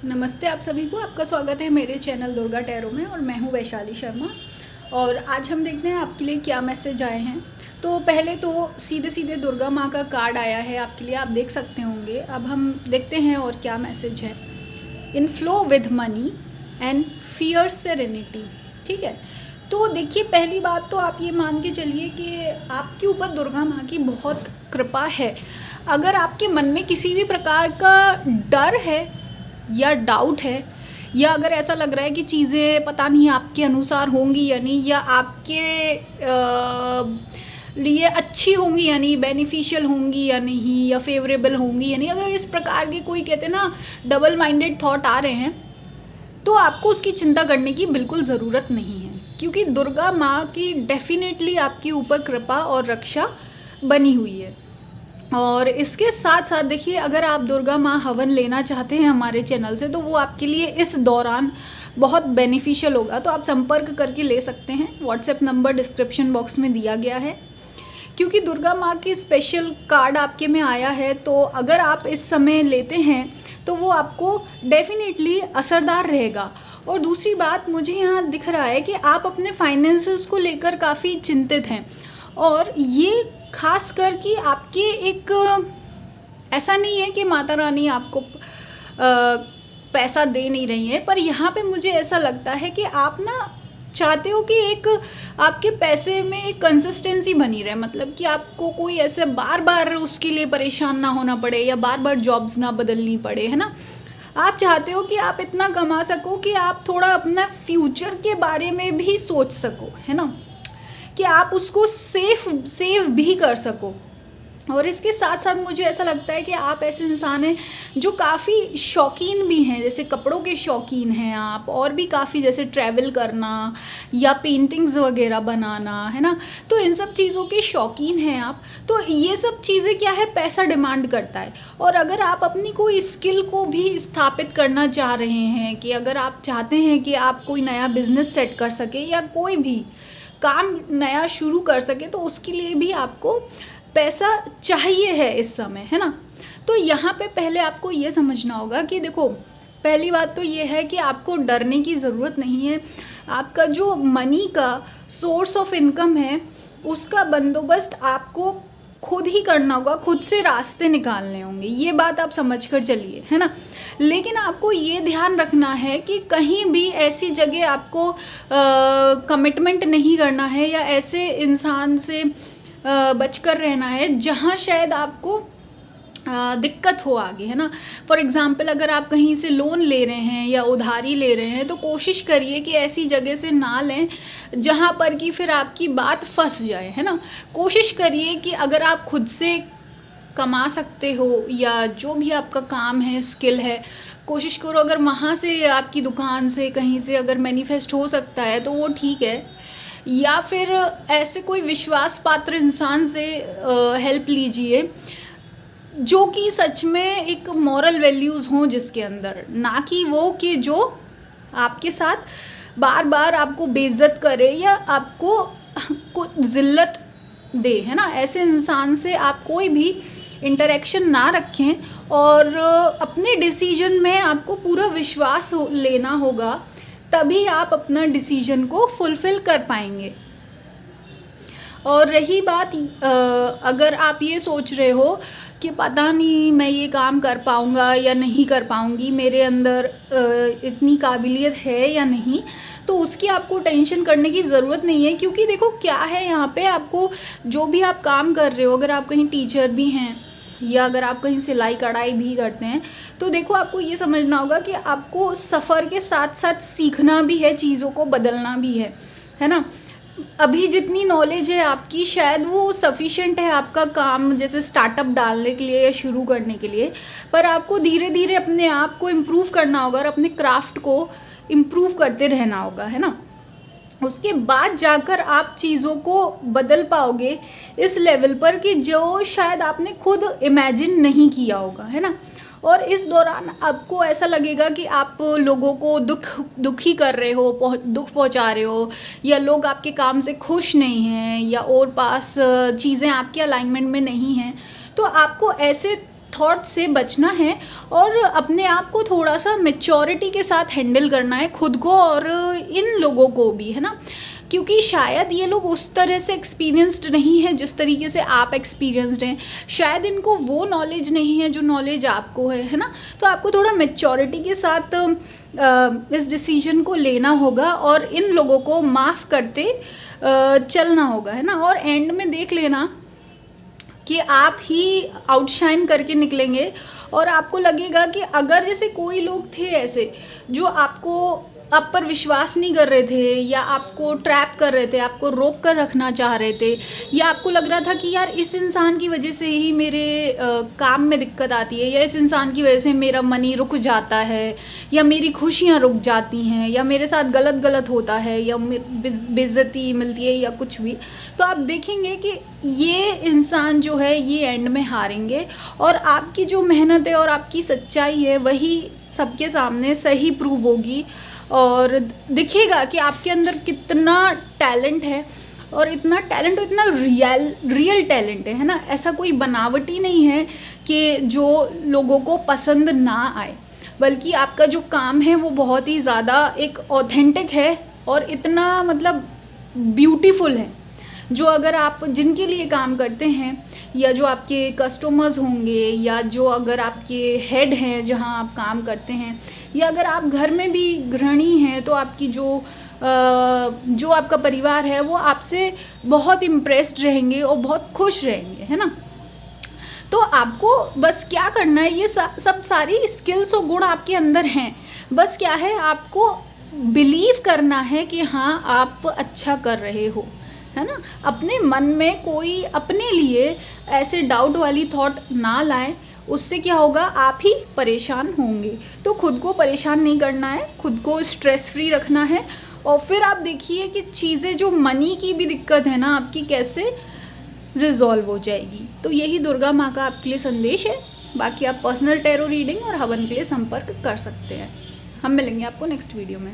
नमस्ते आप सभी को। आपका स्वागत है मेरे चैनल दुर्गा टैरो में और मैं हूं वैशाली शर्मा। और आज हम देखते हैं आपके लिए क्या मैसेज आए हैं। तो पहले तो सीधे सीधे दुर्गा माँ का कार्ड आया है आपके लिए, आप देख सकते होंगे। अब हम देखते हैं और क्या मैसेज है। In flow with money and fierce serenity. ठीक है, तो देखिए पहली बात तो आप ये मान के चलिए कि आपके ऊपर दुर्गा माँ की बहुत कृपा है। अगर आपके मन में किसी भी प्रकार का डर है या डाउट है, या अगर ऐसा लग रहा है कि चीज़ें पता नहीं आपके अनुसार होंगी या नहीं, या आपके लिए अच्छी होंगी या नहीं, बेनिफिशियल होंगी या नहीं, या फेवरेबल होंगी या नहीं, अगर इस प्रकार के कोई कहते हैं ना डबल माइंडेड थॉट आ रहे हैं, तो आपको उसकी चिंता करने की बिल्कुल ज़रूरत नहीं है, क्योंकि दुर्गा माँ की डेफिनेटली आपके ऊपर कृपा और रक्षा बनी हुई है। और इसके साथ साथ देखिए, अगर आप दुर्गा माँ हवन लेना चाहते हैं हमारे चैनल से, तो वो आपके लिए इस दौरान बहुत बेनिफिशियल होगा। तो आप संपर्क करके ले सकते हैं। व्हाट्सएप नंबर डिस्क्रिप्शन बॉक्स में दिया गया है। क्योंकि दुर्गा माँ की स्पेशल कार्ड आपके में आया है, तो अगर आप इस समय लेते हैं तो वो आपको डेफिनेटली असरदार रहेगा। और दूसरी बात, मुझे यहाँ दिख रहा है कि आप अपने फाइनेंसेस को लेकर काफ़ी चिंतित हैं, और ये खास कर कि आपके एक ऐसा नहीं है कि माता रानी आपको पैसा दे नहीं रही है, पर यहाँ पे मुझे ऐसा लगता है कि आप ना चाहते हो कि एक आपके पैसे में एक कंसिस्टेंसी बनी रहे, मतलब कि आपको कोई ऐसे बार बार उसके लिए परेशान ना होना पड़े, या बार बार जॉब्स ना बदलनी पड़े, है ना। आप चाहते हो कि आप इतना कमा सको कि आप थोड़ा अपना फ्यूचर के बारे में भी सोच सको, है ना, कि आप उसको सेव भी कर सको। और इसके साथ साथ मुझे ऐसा लगता है कि आप ऐसे इंसान हैं जो काफ़ी शौकीन भी हैं, जैसे कपड़ों के शौकीन हैं आप, और भी काफ़ी जैसे ट्रैवल करना या पेंटिंग्स वगैरह बनाना, है ना। तो इन सब चीज़ों के शौकीन हैं आप। तो ये सब चीज़ें क्या है, पैसा डिमांड करता है। और अगर आप अपनी कोई स्किल को भी स्थापित करना चाह रहे हैं, कि अगर आप चाहते हैं कि आप कोई नया बिजनेस सेट कर सके या कोई भी काम नया शुरू कर सके, तो उसके लिए भी आपको पैसा चाहिए है इस समय, है ना। तो यहाँ पे पहले आपको ये समझना होगा कि देखो, पहली बात तो ये है कि आपको डरने की ज़रूरत नहीं है। आपका जो मनी का सोर्स ऑफ इनकम है, उसका बंदोबस्त आपको खुद ही करना होगा, खुद से रास्ते निकालने होंगे। ये बात आप समझ कर चलिए, है ना। लेकिन आपको ये ध्यान रखना है कि कहीं भी ऐसी जगह आपको कमिटमेंट नहीं करना है, या ऐसे इंसान से बचकर रहना है जहाँ शायद आपको दिक्कत हो आगे, है ना। फॉर एग्ज़ाम्पल, अगर आप कहीं से लोन ले रहे हैं या उधारी ले रहे हैं, तो कोशिश करिए कि ऐसी जगह से ना लें जहाँ पर कि फिर आपकी बात फंस जाए, है ना। कोशिश करिए कि अगर आप खुद से कमा सकते हो, या जो भी आपका काम है, स्किल है, कोशिश करो अगर वहाँ से, आपकी दुकान से, कहीं से अगर मैनिफेस्ट हो सकता है तो वो ठीक है। या फिर ऐसे कोई विश्वास पात्र इंसान से हेल्प लीजिए, जो कि सच में एक मॉरल वैल्यूज़ हों जिसके अंदर, ना कि वो कि जो आपके साथ बार बार आपको बेइज्जत करे या आपको ज़िल्लत दे, है ना। ऐसे इंसान से आप कोई भी इंटरेक्शन ना रखें, और अपने डिसीजन में आपको पूरा विश्वास लेना होगा, तभी आप अपना डिसीजन को फुलफ़िल कर पाएंगे। और रही बात, अगर आप ये सोच रहे हो कि पता नहीं मैं ये काम कर पाऊँगा या नहीं कर पाऊँगी, मेरे अंदर इतनी काबिलियत है या नहीं, तो उसकी आपको टेंशन करने की ज़रूरत नहीं है। क्योंकि देखो क्या है, यहाँ पे आपको जो भी आप काम कर रहे हो, अगर आप कहीं टीचर भी हैं या अगर आप कहीं सिलाई कढ़ाई भी करते हैं, तो देखो आपको ये समझना होगा कि आपको सफ़र के साथ साथ सीखना भी है, चीज़ों को बदलना भी है ना। अभी जितनी नॉलेज है आपकी, शायद वो सफिशिएंट है आपका काम जैसे स्टार्टअप डालने के लिए या शुरू करने के लिए, पर आपको धीरे धीरे अपने आप को इम्प्रूव करना होगा, और अपने क्राफ्ट को इम्प्रूव करते रहना होगा, है ना। उसके बाद जाकर आप चीज़ों को बदल पाओगे इस लेवल पर कि जो शायद आपने खुद इमेजिन नहीं किया होगा, है ना। और इस दौरान आपको ऐसा लगेगा कि आप लोगों को दुखी कर रहे हो, दुख पहुंचा रहे हो, या लोग आपके काम से खुश नहीं हैं, या और पास चीज़ें आपके अलाइनमेंट में नहीं हैं, तो आपको ऐसे थॉट से बचना है और अपने आप को थोड़ा सा मैच्योरिटी के साथ हैंडल करना है, खुद को और इन लोगों को भी, है ना। क्योंकि शायद ये लोग उस तरह से एक्सपीरियंस्ड नहीं है जिस तरीके से आप एक्सपीरियंस्ड हैं, शायद इनको वो नॉलेज नहीं है जो नॉलेज आपको है ना। तो आपको थोड़ा मैच्योरिटी के साथ इस डिसीजन को लेना होगा और इन लोगों को माफ़ करते चलना होगा, है ना। और एंड में देख लेना कि आप ही आउटशाइन करके निकलेंगे और आपको लगेगा कि अगर जैसे कोई लोग थे ऐसे जो आप पर विश्वास नहीं कर रहे थे या आपको ट्रैप कर रहे थे, आपको रोक कर रखना चाह रहे थे, या आपको लग रहा था कि यार इस इंसान की वजह से ही मेरे काम में दिक्कत आती है, या इस इंसान की वजह से मेरा मनी रुक जाता है, या मेरी खुशियाँ रुक जाती हैं, या मेरे साथ गलत होता है, या बेइज्जती मिलती है, या कुछ भी, तो आप देखेंगे कि ये इंसान जो है ये एंड में हारेंगे और आपकी जो मेहनत है और आपकी सच्चाई है वही सबके सामने सही प्रूव होगी और दिखेगा कि आपके अंदर कितना टैलेंट है। और इतना टैलेंट और इतना रियल टैलेंट है ना। ऐसा कोई बनावटी नहीं है कि जो लोगों को पसंद ना आए, बल्कि आपका जो काम है वो बहुत ही ज़्यादा एक ऑथेंटिक है और इतना मतलब ब्यूटीफुल है, जो अगर आप जिनके लिए काम करते हैं या जो आपके कस्टमर्स होंगे या जो अगर आपके हेड हैं जहां आप काम करते हैं, या अगर आप घर में भी गृहिणी हैं तो आपकी जो आपका परिवार है वो आपसे बहुत इम्प्रेस्ड रहेंगे और बहुत खुश रहेंगे, है ना। तो आपको बस क्या करना है, ये सब सारी स्किल्स और गुण आपके अंदर हैं, बस क्या है आपको बिलीव करना है कि हाँ आप अच्छा कर रहे हो, है ना। अपने मन में कोई अपने लिए ऐसे डाउट वाली थॉट ना लाए, उससे क्या होगा आप ही परेशान होंगे। तो खुद को परेशान नहीं करना है, खुद को स्ट्रेस फ्री रखना है और फिर आप देखिए कि चीज़ें जो मनी की भी दिक्कत है ना आपकी कैसे रिजॉल्व हो जाएगी। तो यही दुर्गा माँ का आपके लिए संदेश है। बाकी आप पर्सनल टैरो रीडिंग और हवन के लिए संपर्क कर सकते हैं। हम मिलेंगे आपको नेक्स्ट वीडियो में।